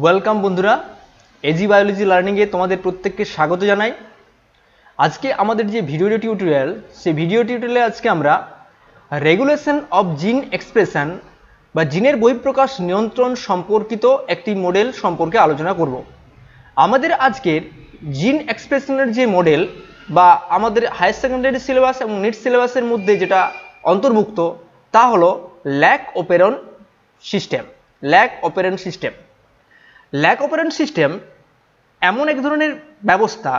Welcome বন্ধুরা, AG biology লার্নিংয়ে তোমাদের প্রত্যেককে স্বাগত জানাই। আজকে আমাদের যে ভিডিও টিউটোরিয়াল, সেই ভিডিও টিউটোরিয়ালে আজকে আমরা রেগুলেশন অফ জিন এক্সপ্রেশন বা জিনের বহিঃপ্রকাশ নিয়ন্ত্রণ সম্পর্কিত একটি মডেল সম্পর্কে আলোচনা করব। আমাদের আজকের জিন এক্সপ্রেশনের যে মডেল বা আমাদের হায়ার সেকেন্ডারি সিলেবাস এবং নিট সিলেবাসের মধ্যে যেটা অন্তর্ভুক্ত তা হলো lac operon system. Lac operon system এমন এক ধরনের ব্যবস্থা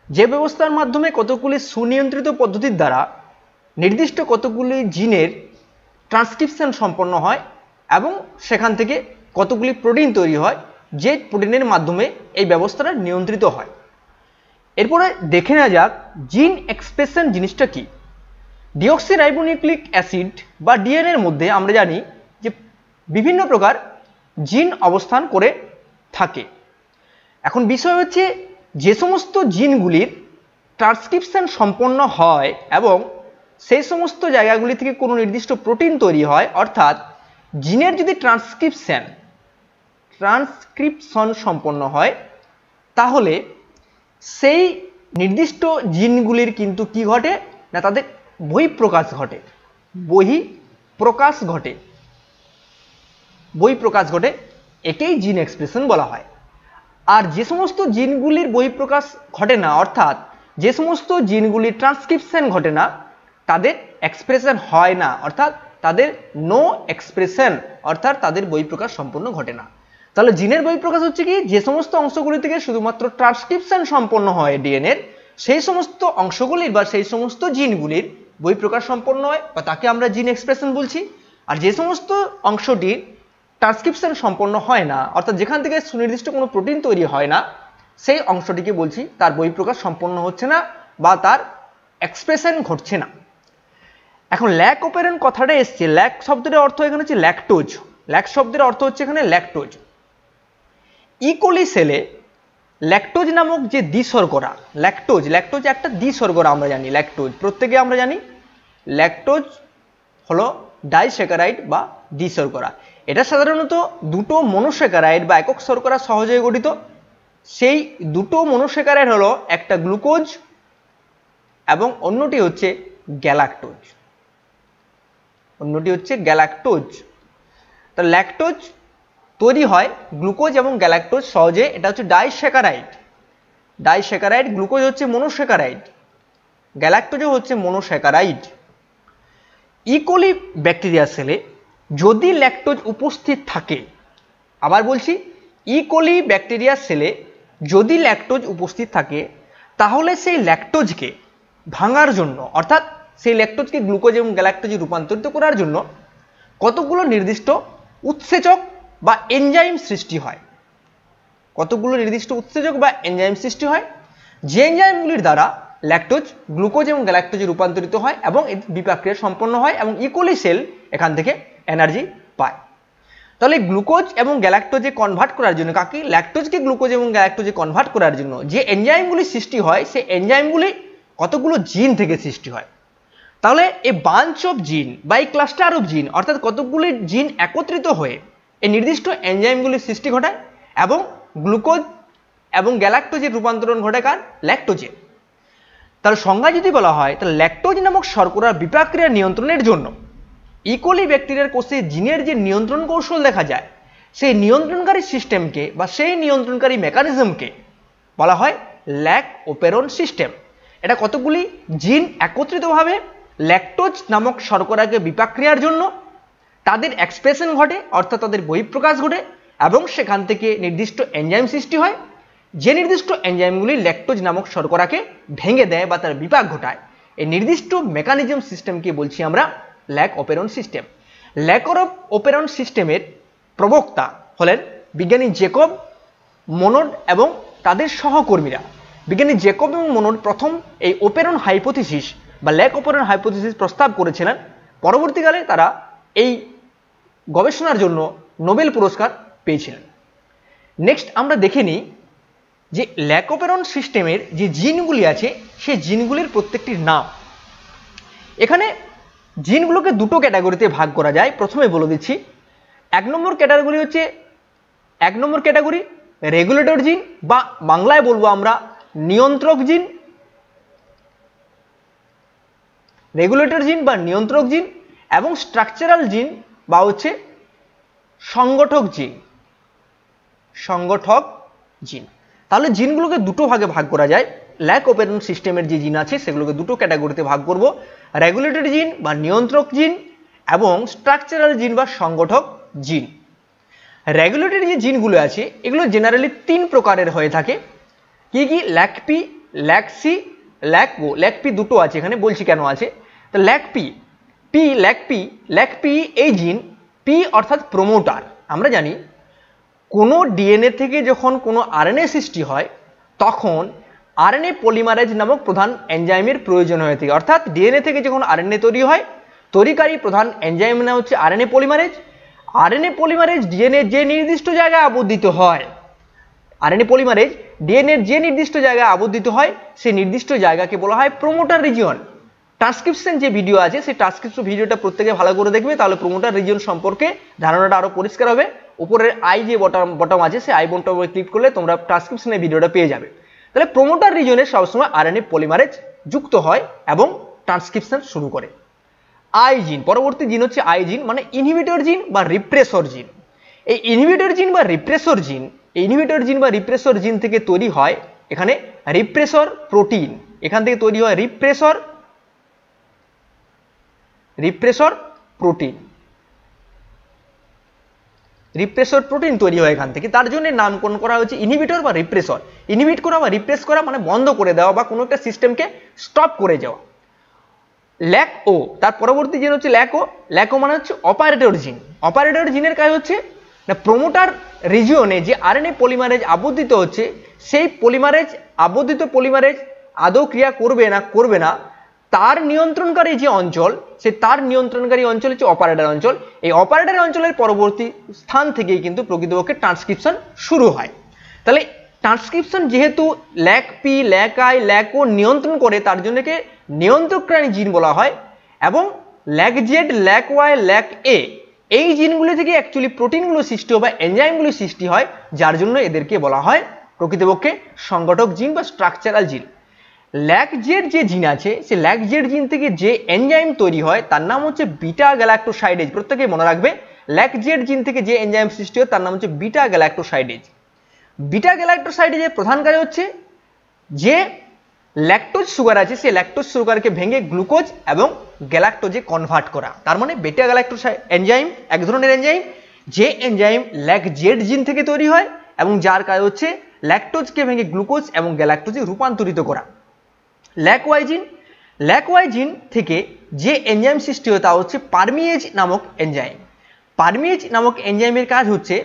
যে ব্যবস্থার মাধ্যমে কতগুলি সুনিয়ন্ত্রিত পদ্ধতির দ্বারা নির্দিষ্ট কতগুলি জিনের ট্রান্সক্রিপশন সম্পন্ন হয় এবং সেখান থেকে কতগুলি প্রোটিন তৈরি হয়, যে প্রোটিনের মাধ্যমে এই ব্যবস্থাটা নিয়ন্ত্রিত হয়। এরপরে দেখে নেওয়া যাক জিন এক্সপ্রেশন জিনিসটা কি। ডিঅক্সিরাইবোনিউক্লিক অ্যাসিড বা ডিএনএর মধ্যে আমরা জানি যে বিভিন্ন প্রকার জিন অবস্থান করে থাকে। এখন বিষয় হচ্ছে যে সমস্ত জিনগুলির ট্রান্সক্রিপশন সম্পন্ন হয় এবং সেই সমস্ত জায়গাগুলি থেকে কোনো নির্দিষ্ট প্রোটিন তৈরি হয়, অর্থাৎ জিনের যদি ট্রান্সক্রিপশন সম্পন্ন হয় তাহলে সেই নির্দিষ্ট জিনগুলির কিন্তু কি ঘটে না, তাদের বহিঃপ্রকাশ ঘটে। একেই জিন এক্সপ্রেশন বলা হয়। আর যে সমস্ত জিনগুলির বহিঃপ্রকাশ ঘটে না, অর্থাৎ যে সমস্ত জিনগুলির ট্রান্সক্রিপশন ঘটে না, তাদের এক্সপ্রেশন হয় না, অর্থাৎ তাদের নো এক্সপ্রেশন, অর্থাৎ তাদের বহিঃপ্রকাশ সম্পূর্ণ ঘটে না। তাহলে জিনের বহিঃপ্রকাশ হচ্ছে কি, যে সমস্ত অংশগুলি থেকে শুধুমাত্র ট্রান্সক্রিপশন সম্পন্ন হয় ডিএনএর, সেই সমস্ত অংশগুলির বা সেই সমস্ত জিনগুলির বহিঃপ্রকাশ সম্পন্ন হয় বা তাকে আমরা জিন এক্সপ্রেশন বলছি। আর যে সমস্ত অংশটির ট্রান্সক্রিপশন সম্পন্ন হয় না, অর্থাৎ যেখান থেকে সুনির্দিষ্ট কোনো প্রোটিন তৈরি হয় না, সেই অংশটিকে বলছি তার বহিঃপ্রকাশ সম্পন্ন হচ্ছে না বা তার এক্সপ্রেশন ঘটছে না। এখন ল্যাক অপারেন্ট কথাটা এসছে, ল্যাক শব্দের অর্থ এখানে হচ্ছে ল্যাকটোজ। ল্যাক শব্দের অর্থ হচ্ছে এখানে ল্যাকটোজ। ইকোলি সেলে ল্যাকটোজ নামক যে দ্বিশর্করা, ল্যাকটোজ একটা দ্বিশর্করা আমরা জানি। প্রত্যেকে আমরা জানি ল্যাকটোজ হলো ডাইস্যাকারাইড বা দ্বিশর্করা। এটা সাধারণত দুটো মনোস্যাকারাইড বা একক শর্করা সহজে গঠিত। সেই দুটো মনোস্যাকারাইড হলো একটা গ্লুকোজ এবং অন্যটি হচ্ছে গ্যালাক্টোজ। তা ল্যাকটোজ তৈরি হয় গ্লুকোজ এবং গ্যালাক্টোজ সহজে। এটা হচ্ছে ডাইস্যাকারাইড। গ্লুকোজ হচ্ছে মনোস্যাকারাইড, গ্যালাক্টোজও হচ্ছে মনোস্যাকারাইড। ইকোলি ব্যাকটেরিয়া সেলে যদি ল্যাকটোজ উপস্থিত থাকে, আবার বলছি, ইকোলি ব্যাকটেরিয়া সেলে যদি ল্যাকটোজ উপস্থিত থাকে, তাহলে সেই ল্যাকটোজকে ভাঙার জন্য, অর্থাৎ সেই ল্যাকটোজকে গ্লুকোজ এবং গ্যালাক্টোজে রূপান্তরিত করার জন্য কতগুলো নির্দিষ্ট উৎসেচক বা এনজাইম সৃষ্টি হয়। যে এনজাইমগুলির দ্বারা ল্যাকটোজ গ্লুকোজ এবং গ্যালাক্টোজে রূপান্তরিত হয় এবং বিপাক্রিয়া সম্পন্ন হয় এবং ইকোলি সেল এখান থেকে এনার্জি পায়। তাহলে গ্লুকোজ এবং গ্যালাক্টোজে কনভার্ট করার জন্য, ল্যাকটোজকে গ্লুকোজ এবং গ্যালাক্টোজে কনভার্ট করার জন্য যে এনজাইমগুলি সৃষ্টি হয়, সেই এনজাইমগুলি কতগুলো জিন থেকে সৃষ্টি হয়। তাহলে এই বাঞ্চ অফ জিন বা এই ক্লাস্টার অফ জিন, অর্থাৎ কতগুলি জিন একত্রিত হয়ে এই নির্দিষ্ট এনজাইমগুলির সৃষ্টি ঘটায় এবং গ্লুকোজ এবং গ্যালাক্টোজের রূপান্তরণ ঘটায় কার? ল্যাকটোজে। তাহলে সংজ্ঞা যদি বলা হয়, তাহলে ল্যাকটোজ নামক শর্করার বিপাক্রিয়া নিয়ন্ত্রণের জন্য ইকোলি ব্যাকটেরিয়ার কোষে জিনের যে নিয়ন্ত্রণ কৌশল দেখা যায়, সেই নিয়ন্ত্রণকারী সিস্টেমকে বা সেই নিয়ন্ত্রণকারী মেকানিজমকে বলা হয় ল্যাক অপারেন্ট সিস্টেম। এটা কতগুলি জিন একত্রিতভাবে ল্যাকটোজ নামক শর্করাকে বিপাক্রিয়ার জন্য তাদের এক্সপ্রেশন ঘটে, অর্থাৎ তাদের বহিঃপ্রকাশ ঘটে এবং সেখান থেকে নির্দিষ্ট এনজাইম সৃষ্টি হয়, যে নির্দিষ্ট এনজাইমগুলি ল্যাকটোজ নামক শর্করাকে ভেঙে দেয় বা তার বিপাক ঘটায়। এই নির্দিষ্ট মেকানিজম সিস্টেমকে বলছি আমরা lac operon system. Lac operon সিস্টেমের প্রবক্তা হলেন বিজ্ঞানী জেকব, মোনড এবং তাদের সহকর্মীরা। বিজ্ঞানী জেকব এবং মোনড প্রথম এই অপারেন্ট হাইপোথিসিস বা ল্যাক অপারেন্ট হাইপোথিসিস প্রস্তাব করেছিলেন। পরবর্তীকালে তারা এই গবেষণার জন্য নোবেল পুরস্কার পেয়েছিলেন। নেক্সট আমরা দেখে নিই যে ল্যাক অপারেন্ট সিস্টেমের যে জিনগুলি আছে, সেই জিনগুলির প্রত্যেকটির নাম। এখানে জিনগুলোকে দুটো ক্যাটাগরিতে ভাগ করা যায়। প্রথমে বলে দিচ্ছি, এক নম্বর ক্যাটাগরি হচ্ছে এক নম্বর ক্যাটাগরি রেগুলেটর জিন বা বাংলায় বলবো আমরা নিয়ন্ত্রক জিন, রেগুলেটর জিন বা নিয়ন্ত্রক জিন, এবং স্ট্রাকচারাল জিন বা হচ্ছে সংগঠক জিন, সংগঠক জিন। তাহলে জিনগুলোকে দুটো ভাগে ভাগ করা যায়। ল্যাক অপারেশন সিস্টেমের যে জিন আছে সেগুলোকে দুটো ক্যাটাগরিতে ভাগ করব, রেগুলেটরি জিন বা নিয়ন্ত্রক জিন এবং স্ট্রাকচারাল জিন বা সংগঠক জিন। রেগুলেটরি যে জিনগুলো আছে এগুলো জেনারেলি 3 প্রকারের হয়ে থাকে। কি কি? Lac P, lac C, lac O. Lac P দুটো আছে এখানে, বলছি কেন আছে। তো ল্যাক পি, ল্যাক পি এই জিন, পি অর্থাৎ প্রমোটার। আমরা জানি কোনো ডিএনএ থেকে যখন কোনো আরএনএ সৃষ্টি হয় তখন আরএনএ পলিমারেজ নামক প্রধান এনজাইমের প্রয়োজন হয়ে থাকে। অর্থাৎ ডিএনএ থেকে যখন আরএনএ তৈরি হয়, তৈরিকারী প্রধান এনজাইম নাম হচ্ছে RNA polymerase. RNA polymerase DNA যে নির্দিষ্ট জায়গায় আবদ্ধিত হয়, আরএনএ পলিমারেজ ডিএনএ যে নির্দিষ্ট জায়গায় আবদ্ধিত হয় সেই নির্দিষ্ট জায়গাকে বলা হয় প্রমোটার রিজিয়ন। ট্রান্সক্রিপশন যে ভিডিও আছে সেই ট্রান্সক্রিপশন ভিডিওটা প্রত্যেকে ভালো করে দেখবে, তাহলে প্রমোটার রিজিয়ন সম্পর্কে ধারণাটা আরো পরিষ্কার হবে। উপরের আই যে বটম আছে সেই আই বটমে ক্লিক করলে তোমরা ট্রান্সক্রিপশনের ভিডিওটা পেয়ে যাবে। তাহলে প্রমোটার রিজিয়নে সবসময় আরএনএ পলিমারেজ যুক্ত হয় এবং ট্রান্সক্রিপশন শুরু করে। আই জিন, পরবর্তী জিন হচ্ছে আই জিন, মানে ইনহিবিটর জিন বা রিপ্রেসর জিন। এই ইনহিবিটর জিন বা রিপ্রেসর জিন, ইনহিবিটর জিন বা রিপ্রেসর জিন থেকে তৈরি হয় এখানে রিপ্রেসর প্রোটিন। এখান থেকে তৈরি হয় রিপ্রেসর প্রোটিন, রিপ্রেসর প্রোটিন তৈরি হয় এখান থেকে। তার জন্য নামকরণ করা হয়েছে ইনহিবিটর বা রিপ্রেসর। ইনহিবিট করা বা রিপ্রেস করা মানে বন্ধ করে দেওয়া বা কোনো একটা সিস্টেমকে স্টপ করে যাওয়া। ল্যাক ও, তার পরবর্তী জিন হচ্ছে ল্যাক ও। ল্যাক ও মানে হচ্ছে অপারেটর জিন। অপারেটর জিনের কাজ হচ্ছে না প্রমোটার রিজিয়নে যে আরএনএ পলিমারেজ আবদ্ধিত হচ্ছে সেই আবদ্ধিত পলিমারেজ আদৌ ক্রিয়া করবে না তার নিয়ন্ত্রণকারী যে অঞ্চল, তার নিয়ন্ত্রণকারী অঞ্চল হচ্ছে অপারেটর অঞ্চল। এই অপারেটর অঞ্চলের পরবর্তী স্থান থেকেই কিন্তু প্রকৃতপক্ষে ট্রান্সক্রিপশন শুরু হয়। তাহলে ট্রান্সক্রিপশন যেহেতু lac P, lac I, lac O নিয়ন্ত্রণ করে, তার জন্য নিয়ন্ত্রণকারী জিন বলা হয়। এবং lac Z, lac Y, lac A এই জিনগুলো থেকে অ্যাকচুয়ালি প্রোটিনগুলো সৃষ্টি হয় বা এনজাইমগুলো সৃষ্টি হয়, যার জন্য এদেরকে বলা হয় প্রকৃতপক্ষে সংগঠক জিন বা স্ট্রাকচারাল জিন। ল্যাক জেড যে জিন আছে সে ল্যাক জেড জিন থেকে যে এনজাইম তৈরি হয় তার নাম হচ্ছে বিটা গ্যালাক্টোসাইডেজ। প্রত্যেকেই মনে রাখবে, ল্যাক জেড জিন থেকে যে এনজাইম সৃষ্টি হয় তার নাম হচ্ছে বিটা গ্যালাক্টোসাইডেজ। বিটা গ্যালাক্টোসাইডেজের প্রধান কাজ হচ্ছে যে ল্যাকটোজ সুগার আছে সেই ল্যাকটোজ সুগারকে ভেঙে গ্লুকোজ এবং গ্যালাক্টোজে কনভার্ট করা। তার মানে বিটা গ্যালাক্টোসাইড এনজাইম এক ধরনের এনজাইম, যে এনজাইম ল্যাক জেড জিন থেকে তৈরি হয় এবং যার কাজ হচ্ছে ল্যাকটোজকে ভেঙে গ্লুকোজ এবং গ্যালাক্টোজে রূপান্তরিত করা। ল্যাক ওয়াই জিন থেকে যে এনজাইম সৃষ্টি হয় তা হচ্ছে পারমিয়েজ নামক এনজাইম। পারমিয়েজ নামক এনজাইমের কাজ হচ্ছে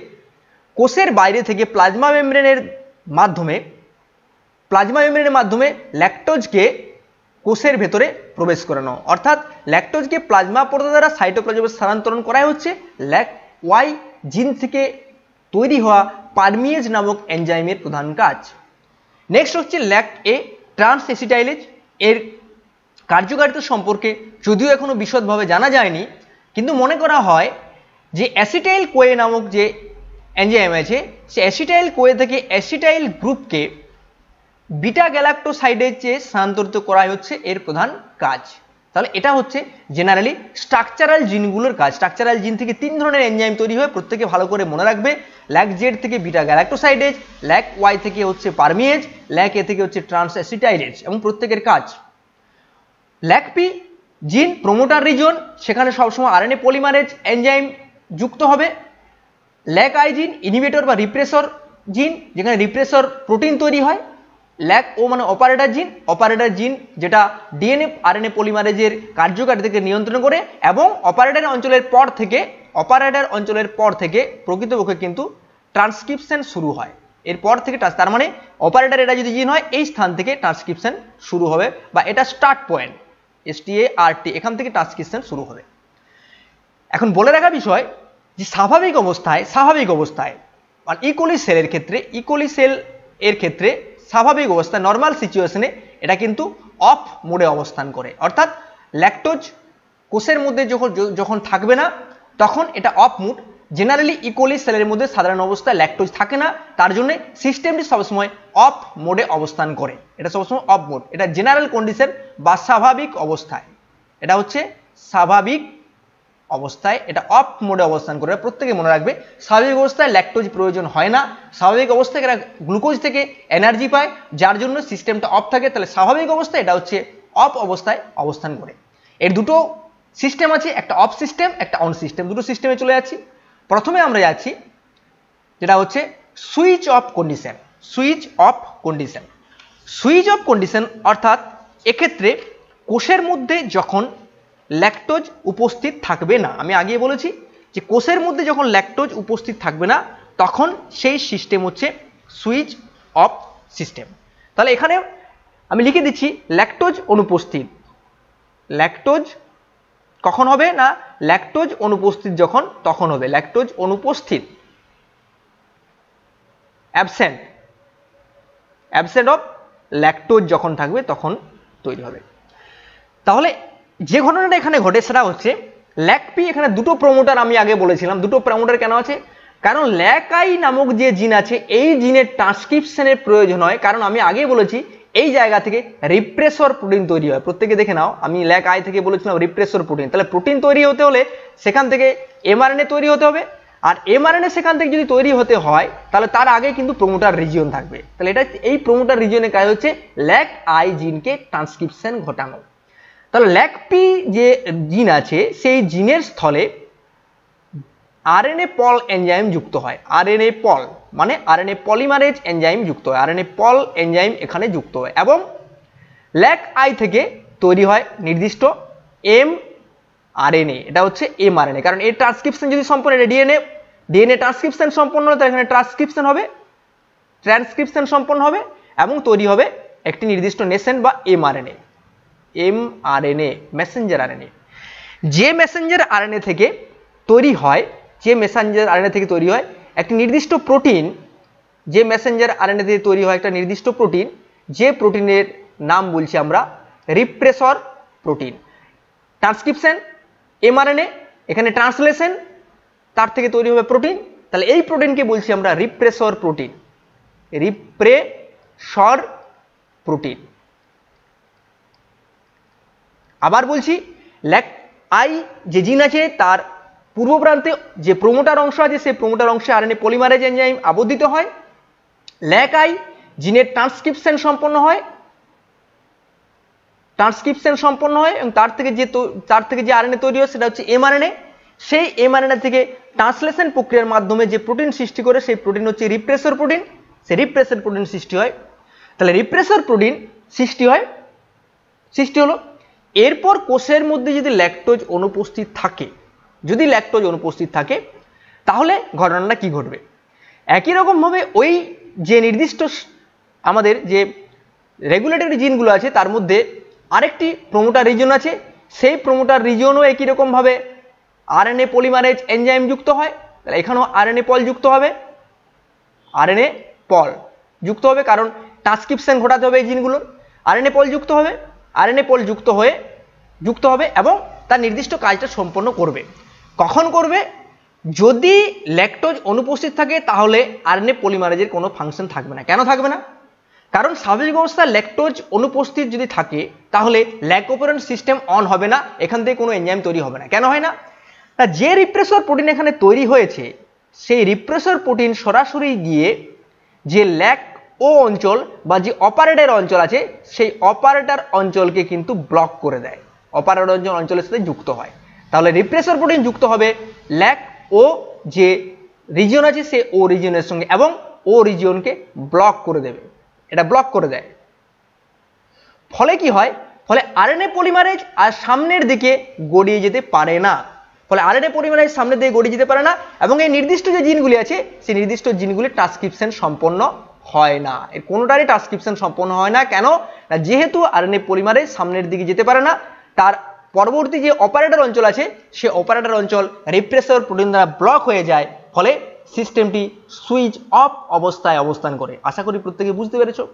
কোষের বাইরে থেকে প্লাজমা মেমব্রেনের মাধ্যমে ল্যাকটোজকে কোষের ভেতরে প্রবেশ করানো। অর্থাৎ ল্যাকটোজকে প্লাজমা পর্দা দ্বারা সাইটোপ্লাজমে স্থানান্তরণ করাই হচ্ছে ল্যাক ওয়াই জিন থেকে তৈরি হওয়া পারমিয়েজ নামক এনজাইমের প্রধান কাজ। নেক্সট হচ্ছে ল্যাক এ ট্রান্স অ্যাসিটাইলেজ। এর কার্যকারিতা সম্পর্কে যদিও এখনো বিশদভাবে জানা যায়নি, কিন্তু মনে করা হয় যে অ্যাসিটাইল কোয়ে নামক যে এনজাইম আছে সে অ্যাসিটাইল কোয়ে থেকে অ্যাসিটাইল গ্রুপকে বিটা গ্যালাক্টোসাইডেজে স্থানান্তরিত করাই হচ্ছে এর প্রধান কাজ। তাহলে এটা হচ্ছে জেনারেলি স্ট্রাকচারাল জিনগুলোর কাজ। স্ট্রাকচারাল জিন থেকে 3 ধরনের এনজাইম তৈরি হয়, প্রত্যেকে ভালো করে মনে রাখবে। ল্যাক জেড থেকে বিটা গ্যালাক্টোসাইডেজ, ল্যাক ওয়াই থেকে হচ্ছে পারমিয়েজ, ল্যাক এ থেকে হচ্ছে ট্রান্স অ্যাসিটাইলেজ এবং প্রত্যেকের কাজ। ল্যাক পি জিন প্রমোটার রিজন, সেখানে সবসময় আরএনএ পলিমারেজ এনজাইম যুক্ত হবে। ল্যাক আই জিন ইনহিবিটর বা রিপ্রেসর জিন, যেখানে রিপ্রেসর প্রোটিন তৈরি হয়। ল্যাক ও মানে অপারেটর জিন যেটা ডিএনএ আরএনএ পলিমারেজের কার্যকারিতাকে নিয়ন্ত্রণ করে এবং অপারেটর অঞ্চলের পর থেকে প্রকৃতপক্ষে কিন্তু ট্রান্সক্রিপশন শুরু হয়। এরপর থেকে তার মানে অপারেটর এটা যদি জিন হয় এই স্থান থেকে ট্রান্সক্রিপশন শুরু হবে বা এটা স্টার্ট পয়েন্ট, START, এখান থেকে ট্রান্সক্রিপশন শুরু হবে। এখন বলে রাখা বিষয় যে স্বাভাবিক অবস্থায় মানে ইকোলি সেল এর ক্ষেত্রে স্বাভাবিক অবস্থায় নর্মাল সিচুয়েশনে এটা কিন্তু অফ মোডে অবস্থান করে। অর্থাৎ ল্যাকটোজ কোষের মধ্যে যখন থাকবে না তখন এটা অফ মোড, জেনারেলি ইকোলি সেলের মধ্যে সাধারণ অবস্থায় ল্যাকটোজ থাকে না, তার জন্য সিস্টেমটি সবসময় অফ মোডে অবস্থান করে। এটা সবসময় অফ মোড, এটা জেনারেল কন্ডিশন বা স্বাভাবিক অবস্থায়, এটা হচ্ছে স্বাভাবিক অবস্থায় এটা অফ মোডে অবস্থান করে। প্রত্যেকে মনে রাখবে স্বাভাবিক অবস্থায় ল্যাকটোজ প্রয়োজন হয় না, স্বাভাবিক অবস্থায় এরা গ্লুকোজ থেকে এনার্জি পায়, যার জন্য সিস্টেমটা অফ থাকে। তাহলে স্বাভাবিক অবস্থায় এটা হচ্ছে অফ অবস্থায় অবস্থান করে। এর দুটো সিস্টেম আছে, একটা অফ সিস্টেম, একটা অন সিস্টেম, দুটো সিস্টেমে চলে যাচ্ছি। প্রথমে আমরা যাচ্ছি যেটা হচ্ছে switch off condition. Switch off condition, switch off condition অর্থাৎ এক্ষেত্রে কোষের মধ্যে যখন ল্যাকটোজ উপস্থিত থাকবে না, আমি আগে বলেছি যে কোষের মধ্যে যখন ল্যাকটোজ উপস্থিত থাকবে না তখন সেই সিস্টেম হচ্ছে সুইচ অফ সিস্টেম। তাহলে এখানে আমি লিখে দিচ্ছি ল্যাকটোজ অনুপস্থিত। ল্যাকটোজ কখন হবে না, ল্যাকটোজ অনুপস্থিত যখন তখন হবে, ল্যাকটোজ অনুপস্থিত, অ্যাবসেন্ট, অ্যাবসেন্ট অফ ল্যাকটোজ যখন থাকবে তখন তৈরি হবে। তাহলে যে ঘটনাটা এখানে ঘটে সেটা হচ্ছে ল্যাকপি, এখানে দুটো প্রমোটার আমি আগে বলেছিলাম, দুটো প্রমোটার কেন আছে, কারণ ল্যাকআই নামক যে জিন আছে এই জিনের ট্রান্সক্রিপশনের প্রয়োজন হয়। কারণ আমি আগে বলেছি এই জায়গা থেকে রিপ্রেসর প্রোটিন তৈরি হয়। প্রত্যেকে দেখে নাও, আমি ল্যাকআই থেকে বলেছিলাম রিপ্রেসর প্রোটিন। তাহলে প্রোটিন তৈরি হতে হলে সেখান থেকে এমআরএনএ তৈরি হতে হবে, আর এমআরএনএ সেখান থেকে যদি তৈরি হতে হয় তাহলে তার আগে কিন্তু প্রমোটার রিজিয়ন থাকবে। তাহলে এটা এই প্রমোটার রিজিয়নের কাজ হচ্ছে ল্যাকআই জিনকে ট্রান্সক্রিপশন ঘটানো। তাহলে ল্যাকপি যে জিন আছে সেই জিনের স্থলে আরএনএ পল এনজাইম যুক্ত হয়। আরএনএ পল মানে আরএনএ পলিমারেজ এনজাইম যুক্ত হয়, আরএনএ পল এনজাইম এখানে যুক্ত হয় এবং ল্যাকআই থেকে তৈরি হয় নির্দিষ্ট এমআরএনএ, এটা হচ্ছে এমআরএনএ। কারণ এর ট্রান্সক্রিপশন যদি সম্পূর্ণ ডিএনএ ট্রান্সক্রিপশন সম্পন্ন হলে তাহলে এখানে ট্রান্সক্রিপশন সম্পন্ন হবে এবং তৈরি হবে একটি নির্দিষ্ট নেসেন্ট বা এমআরএনএ, এমআরএনএ মেসেঞ্জার আরএনএ। যে মেসেঞ্জার আরএনএ থেকে তৈরি হয়, যে মেসেঞ্জার আরএনএ থেকে তৈরি হয় একটি নির্দিষ্ট প্রোটিন, যে মেসেঞ্জার আরএনএ থেকে তৈরি হয় একটা নির্দিষ্ট প্রোটিন, যে প্রোটিনের নাম বলছি আমরা রিপ্রেসর প্রোটিন। ট্রান্সক্রিপশন এমআরএনএ, এখানে ট্রান্সলেশন, তার থেকে তৈরি হবে প্রোটিন। তাহলে এই প্রোটিনকে বলছি আমরা রিপ্রেসর প্রোটিন, রিপ্রেসর প্রোটিন। আবার বলছি ল্যাকআই যে জিন আছে তার পূর্ব প্রান্তে যে প্রোমোটার অংশ আছে সেই প্রোমোটার অংশে আরএনএ পলিমারেজ এনজাইম আবদ্ধিত হয়। ল্যাকআই জিনের ট্রান্সক্রিপশন সম্পন্ন হয়, এবং তার থেকে যে আরএনএ তৈরি হয় সেটা হচ্ছে এমআরএনএ। সেই এমআরএনএ থেকে ট্রান্সলেশন প্রক্রিয়ার মাধ্যমে যে প্রোটিন সৃষ্টি করে সেই প্রোটিন হচ্ছে রিপ্রেসর প্রোটিন। সেই রিপ্রেসর প্রোটিন সৃষ্টি হয়। তাহলে রিপ্রেসর প্রোটিন সৃষ্টি হলো। এরপর কোষের মধ্যে যদি ল্যাকটোজ অনুপস্থিত থাকে, তাহলে ঘটনাটা কি ঘটবে, একই রকম ভাবে ওই যে নির্দিষ্ট আমাদের যে রেগুলেটরি জিনগুলো আছে তার মধ্যে আরেকটি প্রোমোটার রিজন আছে, সেই প্রোমোটার রিজনও একই রকম ভাবে আরএনএ পলিমারেজ এনজাইম যুক্ত হয়। তাহলে এখানেও আরএনএ পল যুক্ত হবে, কারণ ট্রান্সক্রিপশন ঘটাতে হবে এই জিনগুলোর। আরএনএ পল যুক্ত হবে এবং তার নির্দিষ্ট কাজটা সম্পন্ন করবে। কখন করবে, যদি ল্যাকটোজ অনুপস্থিত থাকে তাহলে আরএনএ পলিমারেজের কোনো ফাংশন থাকবে না। কেন থাকবে না, কারণ স্বাভাবিক অবস্থায় ল্যাকটোজ অনুপস্থিত যদি থাকে তাহলে ল্যাকোপেরন সিস্টেম অন হবে না, এখান থেকে কোনো এনজাইম তৈরি হবে না। কেন হয় না, যে রিপ্রেসর প্রোটিন এখানে তৈরি হয়েছে সেই রিপ্রেসর প্রোটিন সরাসরি গিয়ে যে ল্যাক ও অঞ্চল বা যে অপারেটর অঞ্চল আছে সেই অপারেটর অঞ্চলকে কিন্তু ব্লক করে দেয়, অপারেটর অঞ্চলের সাথে যুক্ত হয়। তাহলে রিপ্রেসর প্রোটিন যুক্ত হবে ল্যাক ও যে রিজিয়ন আছে সে ও রিজিয়নের সঙ্গে এবং ও রিজিয়নকে ব্লক করে দেবে, এটা ব্লক করে দেয়। ফলে কি হয়, ফলে আরএনএ পলিমারেজ আর সামনের দিকে গড়িয়ে যেতে পারে না, এবং এই নির্দিষ্ট যে জিনগুলি আছে সেই নির্দিষ্ট জিনগুলি ট্রান্সক্রিপশন সম্পন্ন হয় না, এর কোনোটারই ট্রান্সক্রিপশন সম্পন্ন হয় না। কেন না, যেহেতু আরএনএ পলিমারেজ সামনের দিকে যেতে পারে না, তার পরবর্তী যে অপারেটর অঞ্চল আছে সে অপারেটর অঞ্চল রিপ্রেসর প্রোটিন দ্বারা ব্লক হয়ে যায়, ফলে সিস্টেমটি সুইচ অফ অবস্থায় অবস্থান করে। আশা করি প্রত্যেকে বুঝতে পেরেছো।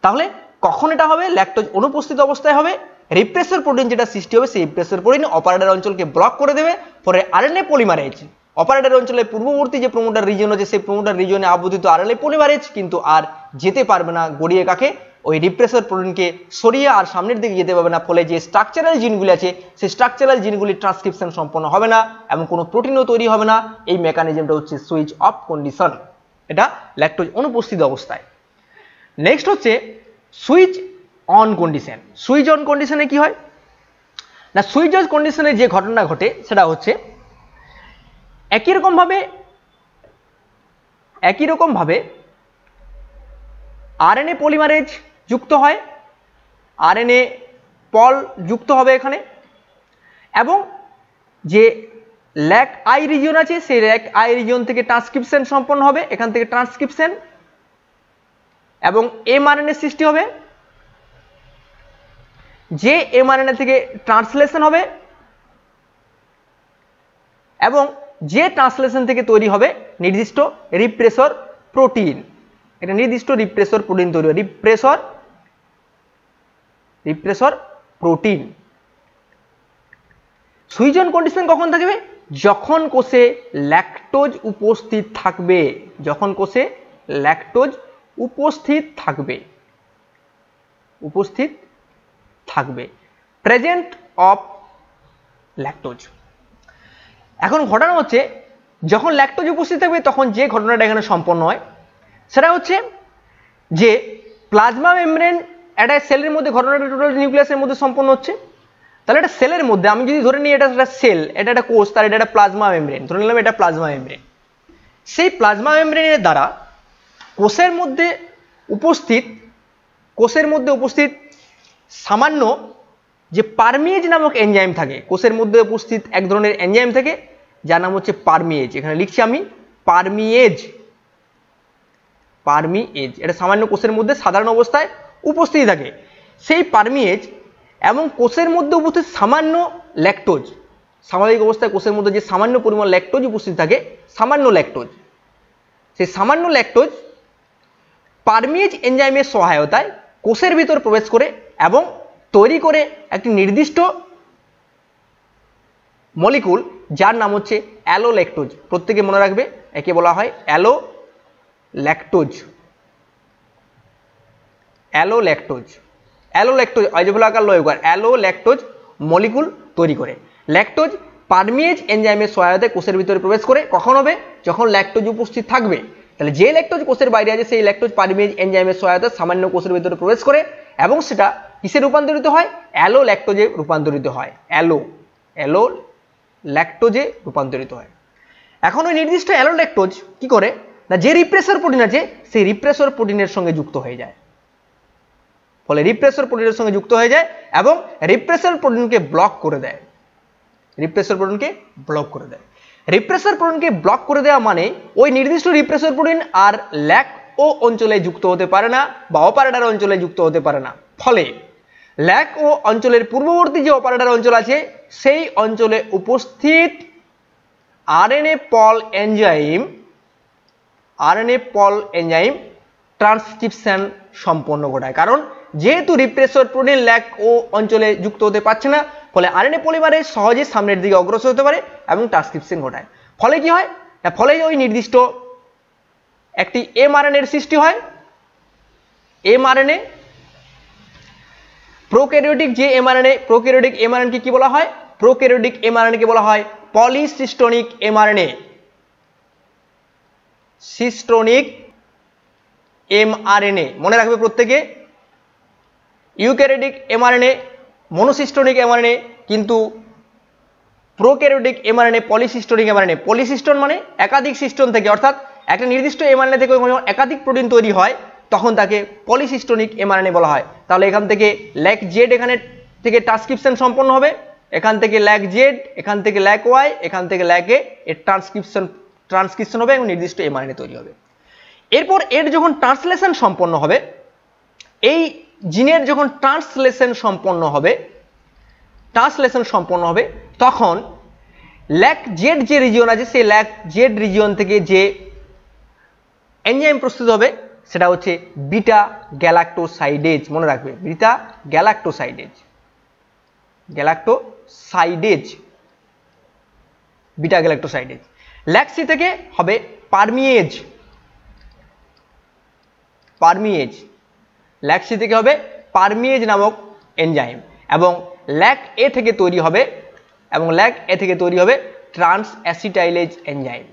তাহলে কখন এটা হবে, ল্যাকটোজ অনুপস্থিত অবস্থায় হবে। রিপ্রেসর প্রোটিন যেটা সৃষ্টি হবে সেই রিপ্রেসর প্রোটিন অপারেটর অঞ্চলকে ব্লক করে দেবে, পরে আরএনএ পলিমারেজ অপারেটর অঞ্চলের পূর্ববর্তী যে প্রোমোটার রিজিয়ন আছে সেই প্রোমোটার রিজিয়নে আবদ্ধিত আরএনএ পলিমারেজ কিন্তু আর যেতে পারবে না গড়িয়ে কাকে ওই রিপ্রেসর প্রোটিনকে সরিয়ে আর সামনের দিকে যেতে পারবে না, ফলে যে স্ট্রাকচারাল জিনগুলি আছে সেই স্ট্রাকচারাল জিনগুলি ট্রান্সক্রিপশন সম্পন্ন হবে না এবং কোনো প্রোটিনও তৈরি হবে না। এই মেকানিজমটা হচ্ছে সুইচ অফ কন্ডিশন, এটা ল্যাকটোজ অনুপস্থিত অবস্থায়। নেক্সট হচ্ছে switch on condition. Switch on কন্ডিশনে কি হয় না, সুইচ অন কন্ডিশনে যে ঘটনা ঘটে সেটা হচ্ছে একই রকম ভাবে আরএনএ পলিমারেজ যুক্ত হয়, আরএনএ পল যুক্ত হবে এখানে, এবং যে ল্যাক আই রিজিয়ন আছে সেই ল্যাক আই রিজিয়ন থেকে ট্রান্সক্রিপশন সম্পন্ন হবে, এখান থেকে ট্রান্সক্রিপশন এবং এমআরএনএ সৃষ্টি হবে, যে এমআরএনএ থেকে ট্রান্সলেশন হবে এবং যে ট্রান্সলেশন থেকে তৈরি হবে নির্দিষ্ট রিপ্রেসর প্রোটিন। এটা নির্দিষ্ট রিপ্রেসর প্রোটিন তৈরি হয়, রিপ্রেসর প্রোটিন। সুইচ অন কন্ডিশন কখন থাকবে? যখন কোষে ল্যাকটোজ উপস্থিত থাকবে, যখন কোষে ল্যাকটোজ উপস্থিত থাকবে প্রেজেন্ট অফ ল্যাকটোজ। এখন ঘটনা হচ্ছে যখন ল্যাকটোজ উপস্থিত থাকবে তখন যে ঘটনাটা এখানে সম্পন্ন হয় সেটা হচ্ছে যে প্লাজমা মেমব্রেন একটা সেলের মধ্যে, ঘটনাটা টোটাল নিউক্লিয়াসের মধ্যে সম্পন্ন হচ্ছে। তাহলে একটা সেলের মধ্যে আমি যদি ধরে নিই এটা একটা সেল, এটা একটা কোষ, তার এটা একটা প্লাজমা মেমব্রেন, ধরে নিলাম এটা প্লাজমা মেমব্রেন। সেই প্লাজমা মেমব্রেনের দ্বারা কোষের মধ্যে উপস্থিত সামান্য যে পারমিয়েজ নামক এনজাইম থাকে, কোষের মধ্যে উপস্থিত এক ধরনের এনজাইম থাকে যার নাম হচ্ছে পারমিয়েজ। এখানে লিখছি আমি পারমিয়েজ, এটা সামান্য কোষের মধ্যে সাধারণ অবস্থায় উপস্থিত থাকে। সেই পারমিয়েজ এবং কোষের মধ্যে উপস্থিত সামান্য ল্যাকটোজ, স্বাভাবিক অবস্থায় কোষের মধ্যে যে সামান্য পরিমাণ ল্যাকটোজ উপস্থিত থাকে, সামান্য ল্যাকটোজ, সেই সামান্য ল্যাকটোজ পারমিয়েজ এনজাইমের সহায়তায় কোষের ভিতর প্রবেশ করে এবং তৈরি করে একটি নির্দিষ্ট মলিকুল যার নাম হচ্ছে অ্যালোল্যাকটোজ। প্রত্যেকে মনে রাখবে একে বলা হয় অ্যালোল্যাকটোজ। অজফলাকার লয়কার অ্যালোল্যাকটোজ মলিকুল তৈরি করে। ল্যাকটোজ পারমিয়েজ এনজাইমের সহায়তায় কোষের ভিতরে প্রবেশ করে কখন হবে? যখন ল্যাকটোজ উপস্থিত থাকবে। তাহলে যে ল্যাকটোজ কোষের বাইরে আছে সেই ল্যাকটোজ পারমিয়েজ এনজাইমের সহায়তায় সামান্য কোষের ভিতরে প্রবেশ করে এবং সেটা কিসে রূপান্তরিত হয়? অ্যালোল্যাকটোজে রূপান্তরিত হয়, অ্যালোল্যাকটোজে রূপান্তরিত হয়। এখন ওই নির্দিষ্ট অ্যালোল্যাকটোজ কি করে না, যে রিপ্রেসর প্রোটিন আছে সেই রিপ্রেসর প্রোটিনের সঙ্গে যুক্ত হয়ে যায়, ফলে রিপ্রেসর প্রোটিনের সঙ্গে যুক্ত হয়ে যায় এবং রিপ্রেসর প্রোটিনকে ব্লক করে দেয়। রিপ্রেসর প্রোটিনকে ব্লক করে দেওয়া মানে ওই নির্দিষ্ট রিপ্রেসর প্রোটিন আর ল্যাক ও অঞ্চলে যুক্ত হতে পারে না বা অপারেটর অঞ্চলে যুক্ত হতে পারে না। ফলে ল্যাক ও অঞ্চলের পূর্ববর্তী যে অপারেটর অঞ্চল আছে সেই অঞ্চলে উপস্থিত আরএনএ পল এনজাইম ট্রান্সক্রিপশন সম্পন্ন ঘটায়। কারণ যেহেতু রিপ্রেসর প্রোটিন ল্যাক ও অঞ্চলে যুক্ত হতে পারছে না, ফলে আরএনএ পলিমারেজ সহজে সামনের দিকে অগ্রসর হতে পারে এবং ট্রান্সক্রিপশন ঘটায়। ফলে কি হয়? ফলে ওই নির্দিষ্ট একটি এমআরএনএ এর সৃষ্টি হয়। এমআরএনএ প্রোক্যারিওটিক যে এমআরএনএ, প্রোক্যারিওটিক এমআরএনএ কি বলা হয়? প্রোক্যারিওটিক এমআরএনএ কে বলা হয় পলিসিস্টোনিক এমআরএনএ। সিস্টোনিক এমআরএনএ মনে রাখবে প্রত্যেকে। ইউক্যারিওটিক এমআরএনএ মনোসিস্টোনিক এমআরএনএ, কিন্তু প্রোক্যারিওটিক এমআরএনএ পলিসিস্টোনিক এমআরএনএ। পলিসিস্টোন মানে একাধিক সিস্টোন থেকে, অর্থাৎ একটা নির্দিষ্ট এমআরএনএ থেকে যখন একাধিক প্রোটিন তৈরি হয় তখন তাকে পলিসিস্টোনিক এমআরএনএ বলা হয়। তাহলে এখান থেকে ল্যাক জেড এখানে থেকে ট্রান্সক্রিপশন সম্পন্ন হবে, এখান থেকে ল্যাক জেড, এখান থেকে ল্যাক ওয়াই, এখান থেকে ল্যাক এ, এর ট্রান্সক্রিপশন হবে এবং নির্দিষ্ট এমআরএনএ তৈরি হবে। এরপর এর যখন ট্রান্সলেশন সম্পন্ন হবে, এই জিনের যখন ট্রান্সলেশন সম্পন্ন হবে তখন ল্যাক জেড যে রিজিয়ন আছে সেই ল্যাক জেড রিজিয়ন থেকে যে এনজাইম প্রস্তুত হবে সেটা হচ্ছে বিটা গ্যালাক্টোসাইডেজ। মনে রাখবে beta galactosidase, beta galactosidase. Lag C থেকে হবে পারমিয়েজ, পারমিয়েজ, ল্যাগ সি থেকে হবে পারমিয়েজ নামক এনজাইম, এবং ল্যাগ এ থেকে তৈরি হবে, এবং ল্যাগ এ থেকে তৈরি হবে trans acetylase enzyme,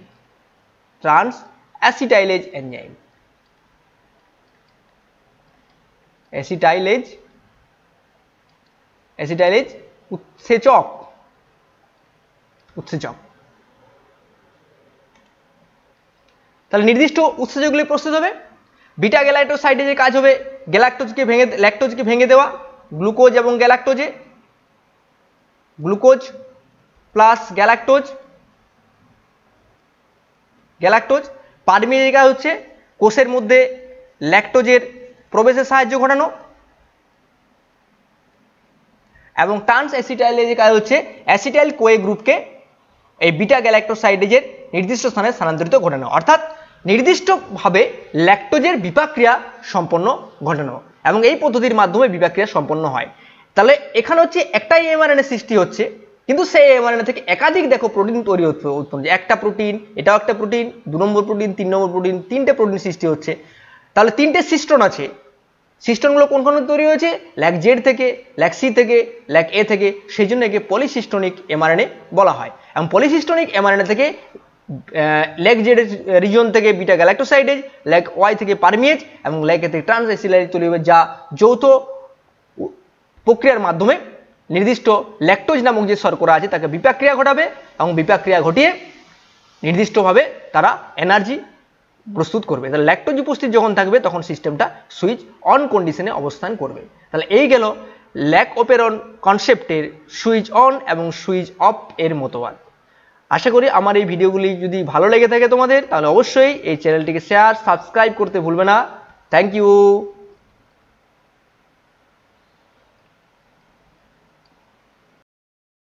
trans acetylase enzyme, acetylase, acetylase উৎসেচক, উৎসেচক। তাহলে নির্দিষ্ট উৎসেচকগুলি প্রস্তুত হবে। বিটা গ্যালাক্টোসাইডেজের কাজ হবে ল্যাকটোজকে ভেঙে দেওয়া, গ্লুকোজ এবং গ্যালাক্টোজে, গ্লুকোজ প্লাস গ্যালাক্টোজ, গ্যালাক্টোজ। পারমিয়েজের কাজ হচ্ছে কোষের মধ্যে ল্যাকটোজের প্রবেশের সাহায্য ঘটানো, এবং ট্রান্স অ্যাসিটাইলেজের কাজ হচ্ছে অ্যাসিটাইল কোয়ে গ্রুপকে এই বিটা গ্যালাক্টোসাইডেজের নির্দিষ্ট স্থানে স্থানান্তরিত ঘটানো, অর্থাৎ নির্দিষ্টভাবে ল্যাকটোজের বিপাক্রিয়া সম্পন্ন ঘটানো, এবং এই পদ্ধতির মাধ্যমে বিপাক্রিয়া সম্পন্ন হয়। তাহলে এখানে হচ্ছে একটাই এমআরএনএ সৃষ্টি হচ্ছে, কিন্তু সেই এমআরএনএ থেকে একাধিক দেখো প্রোটিন তৈরি হচ্ছে, একটা প্রোটিন, এটাও একটা প্রোটিন, 2 নম্বর প্রোটিন, 3 নম্বর প্রোটিন, 3টে প্রোটিন সৃষ্টি হচ্ছে। তাহলে 3টে সিস্টোন আছে, সিস্টোনগুলো কোন কোন তৈরি হয়েছে? ল্যাগ জেড থেকে, ল্যাগ সি থেকে, ল্যাগ এ থেকে, সেই জন্য একে পলিসিস্টোনিক এমআরএনএ বলা হয়। এবং পলিসিস্টোনিক এমআরএনএ থেকে ল্যাগ জেড রিজন থেকে বিটা গ্যালাক্টোসাইডেজ, ল্যাগ ওয়াই থেকে পারমিয়েজ, এবং ল্যাগ এ থেকে ট্রান্স অ্যাসিটাইলেজ তৈরি হবে, যা যৌথ প্রক্রিয়ার মাধ্যমে নির্দিষ্ট ল্যাকটোজ নামক যে শর্করা আছে তাকে বিপাক্রিয়া ঘটাবে, এবং বিপাক্রিয়া ঘটিয়ে নির্দিষ্টভাবে তারা এনার্জি প্রস্তুত করবে। তাহলে ল্যাকটোজ উপস্থিত যখন থাকবে তখন সিস্টেমটা সুইচ অন কন্ডিশনে অবস্থান করবে। তাহলে এই গেল ল্যাক অপেরন কনসেপ্টের সুইচ অন এবং সুইচ অফ এর মতবাদ। আশা করি আমার এই ভিডিওগুলি যদি ভালো লেগে থাকে তোমাদের, তাহলে অবশ্যই এই চ্যানেলটিকে শেয়ার, সাবস্ক্রাইব করতে ভুলবে না। Thank you.